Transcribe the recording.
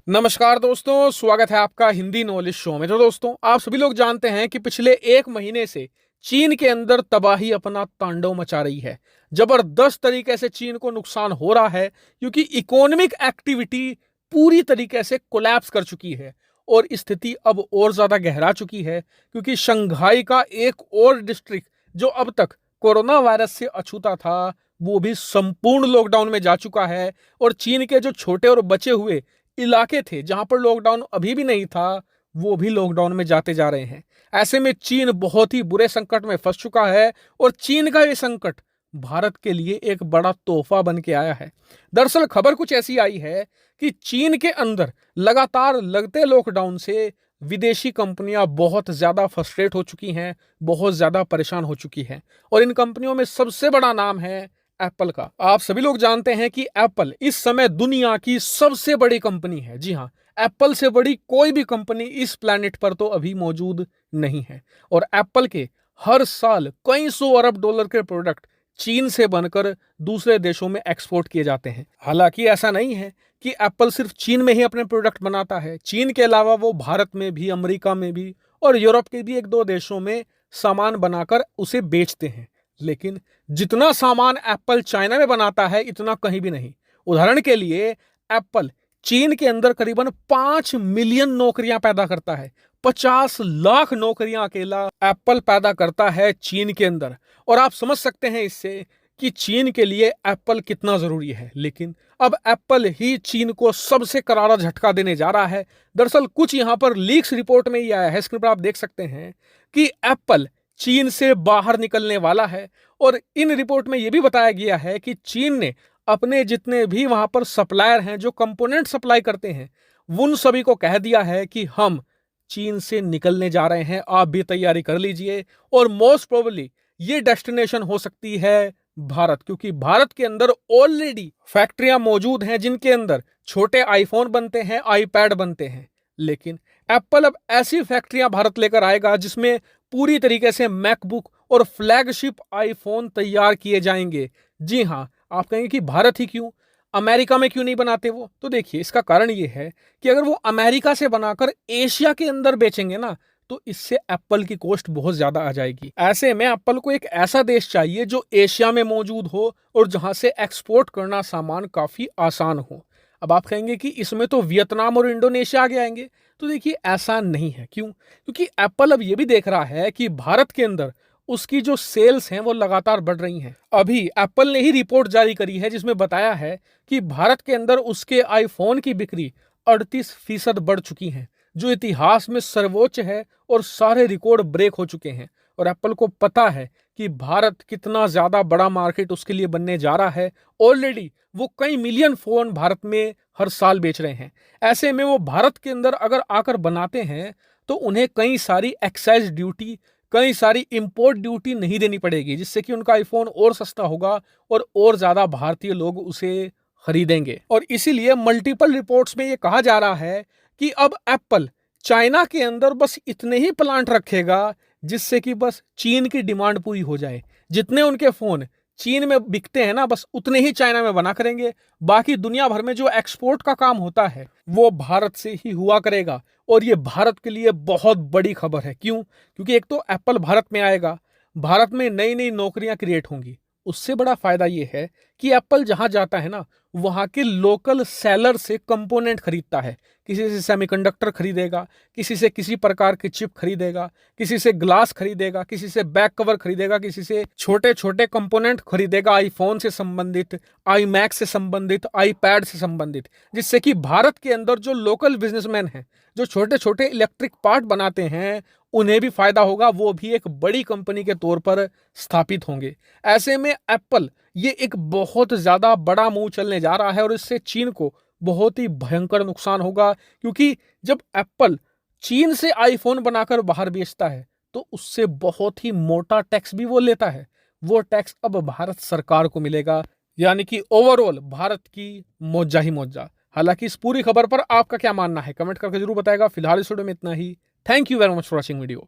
नमस्कार दोस्तों, स्वागत है आपका हिंदी नॉलेज शो में। तो दोस्तों, आप सभी लोग जानते हैं कि पिछले एक महीने से चीन के अंदर तबाही अपना तांडव मचा रही है। जबरदस्त तरीके से चीन को नुकसान हो रहा है क्योंकि इकोनॉमिक एक्टिविटी पूरी तरीके से कोलैप्स कर चुकी है और स्थिति अब और ज्यादा गहरा चुकी है क्योंकि शंघाई का एक और डिस्ट्रिक्ट जो अब तक कोरोना वायरस से अछूता था वो भी संपूर्ण लॉकडाउन में जा चुका है और चीन के जो छोटे और बचे हुए इलाके थे जहां पर लॉकडाउन अभी भी नहीं था वो भी लॉकडाउन में जाते जा रहे हैं। ऐसे में चीन बहुत ही बुरे संकट में फंस चुका है और चीन का ये संकट भारत के लिए एक बड़ा तोहफा बन के आया है। दरअसल खबर कुछ ऐसी आई है कि चीन के अंदर लगातार लगते लॉकडाउन से विदेशी कंपनियां बहुत ज्यादा फ्रस्ट्रेट हो चुकी हैं, बहुत ज्यादा परेशान हो चुकी हैं और इन कंपनियों में सबसे बड़ा नाम है एप्पल का। आप सभी लोग जानते हैं कि एप्पल इस समय दुनिया की सबसे बड़ी कंपनी है। जी हाँ, एप्पल से बड़ी कोई भी कंपनी इस प्लेनेट पर तो अभी मौजूद नहीं है और एप्पल के हर साल कई सौ अरब डॉलर के प्रोडक्ट चीन से बनकर दूसरे देशों में एक्सपोर्ट किए जाते हैं। हालांकि ऐसा नहीं है कि एप्पल सिर्फ चीन में ही अपने प्रोडक्ट बनाता है। चीन के अलावा वो भारत में भी, अमेरिका में भी और यूरोप के भी एक दो देशों में सामान बनाकर उसे बेचते हैं। लेकिन जितना सामान एप्पल चाइना में बनाता है इतना कहीं भी नहीं। उदाहरण के लिए एप्पल चीन के अंदर करीबन 5 मिलियन नौकरियां पैदा करता है। 50 लाख नौकरियां अकेला एप्पल पैदा करता है चीन के अंदर। और आप समझ सकते हैं इससे कि चीन के लिए एप्पल कितना जरूरी है। लेकिन अब एप्पल ही चीन को सबसे करारा झटका देने जा रहा है। दरअसल कुछ यहां पर लीक्स रिपोर्ट में ही आया है, स्क्रीन पर आप देख सकते हैं कि एप्पल चीन से बाहर निकलने वाला है और इन रिपोर्ट में यह भी बताया गया है कि चीन ने अपने जितने भी वहां पर सप्लायर हैं जो कंपोनेंट सप्लाई करते हैं उन सभी को कह दिया है कि हम चीन से निकलने जा रहे हैं, आप भी तैयारी कर लीजिए। और मोस्ट प्रोबेबली ये डेस्टिनेशन हो सकती है भारत, क्योंकि भारत के अंदर ऑलरेडी फैक्ट्रियां मौजूद हैं जिनके अंदर छोटे आईफोन बनते हैं, आईपैड बनते हैं। लेकिन एप्पल अब ऐसी फैक्ट्रियां भारत लेकर आएगा जिसमें पूरी तरीके से मैकबुक और फ्लैगशिप आईफोन तैयार किए जाएंगे। जी हां, आप कहेंगे कि भारत ही क्यों, अमेरिका में क्यों नहीं बनाते वो? तो देखिए, इसका कारण ये है कि अगर वो अमेरिका से बनाकर एशिया के अंदर बेचेंगे ना तो इससे एप्पल की कॉस्ट बहुत ज्यादा आ जाएगी। ऐसे में एप्पल को एक ऐसा देश चाहिए जो एशिया में मौजूद हो और जहां से एक्सपोर्ट करना सामान काफी आसान हो। अब आप कहेंगे कि इसमें तो वियतनाम और इंडोनेशिया आगे आएंगे। तो देखिए, ऐसा नहीं है। क्यों? क्योंकि एप्पल अब ये भी देख रहा है कि भारत के अंदर उसकी जो सेल्स हैं वो लगातार बढ़ रही हैं। अभी एप्पल ने ही रिपोर्ट जारी करी है जिसमें बताया है कि भारत के अंदर उसके आईफोन की बिक्री 38% बढ़ चुकी है, जो इतिहास में सर्वोच्च है और सारे रिकॉर्ड ब्रेक हो चुके हैं। और एप्पल को पता है कि भारत कितना ज्यादा बड़ा मार्केट उसके लिए बनने जा रहा है। ऑलरेडी वो कई मिलियन फोन भारत में हर साल बेच रहे हैं। ऐसे में वो भारत के अंदर अगर आकर बनाते हैं तो उन्हें कई सारी एक्साइज ड्यूटी, कई सारी इंपोर्ट ड्यूटी नहीं देनी पड़ेगी, जिससे कि उनका आईफोन और सस्ता होगा और ज्यादा भारतीय लोग उसे खरीदेंगे। और इसीलिए मल्टीपल रिपोर्ट्स में ये कहा जा रहा है कि अब एप्पल चाइना के अंदर बस इतने ही प्लांट रखेगा जिससे कि बस चीन की डिमांड पूरी हो जाए। जितने उनके फोन चीन में बिकते हैं ना, बस उतने ही चाइना में बना करेंगे। बाकी दुनिया भर में जो एक्सपोर्ट का काम होता है वो भारत से ही हुआ करेगा। और ये भारत के लिए बहुत बड़ी खबर है। क्यों? क्योंकि एक तो एप्पल भारत में आएगा, भारत में नई नई नौकरियां क्रिएट होंगी। उससे बड़ा फायदा ये है कि एप्पल जहां जाता है ना वहां के लोकल सेलर से कंपोनेंट खरीदता है। किसी से सेमीकंडक्टर खरीदेगा, किसी से किसी प्रकार की चिप खरीदेगा, किसी से ग्लास खरीदेगा, किसी से बैक कवर खरीदेगा, किसी से छोटे छोटे कंपोनेंट खरीदेगा आईफोन से संबंधित, आई मैक्स से संबंधित, आईपैड से संबंधित। जिससे कि भारत के अंदर जो लोकल बिजनेसमैन हैं जो छोटे छोटे इलेक्ट्रिक पार्ट बनाते हैं उन्हें भी फायदा होगा, वो भी एक बड़ी कंपनी के तौर पर स्थापित होंगे। ऐसे में एप्पल ये एक बहुत ज्यादा बड़ा मूव चलने जा रहा है और इससे चीन को बहुत ही भयंकर नुकसान होगा। क्योंकि जब एप्पल चीन से आईफोन बनाकर बाहर बेचता है तो उससे बहुत ही मोटा टैक्स भी वो लेता है। वो टैक्स अब भारत सरकार को मिलेगा, यानी कि ओवरऑल भारत की मौजा ही मौजा। हालांकि इस पूरी खबर पर आपका क्या मानना है कमेंट करके जरूर बताएगा। फिलहाल इस वीडियो में इतना ही। Thank you very much for watching video.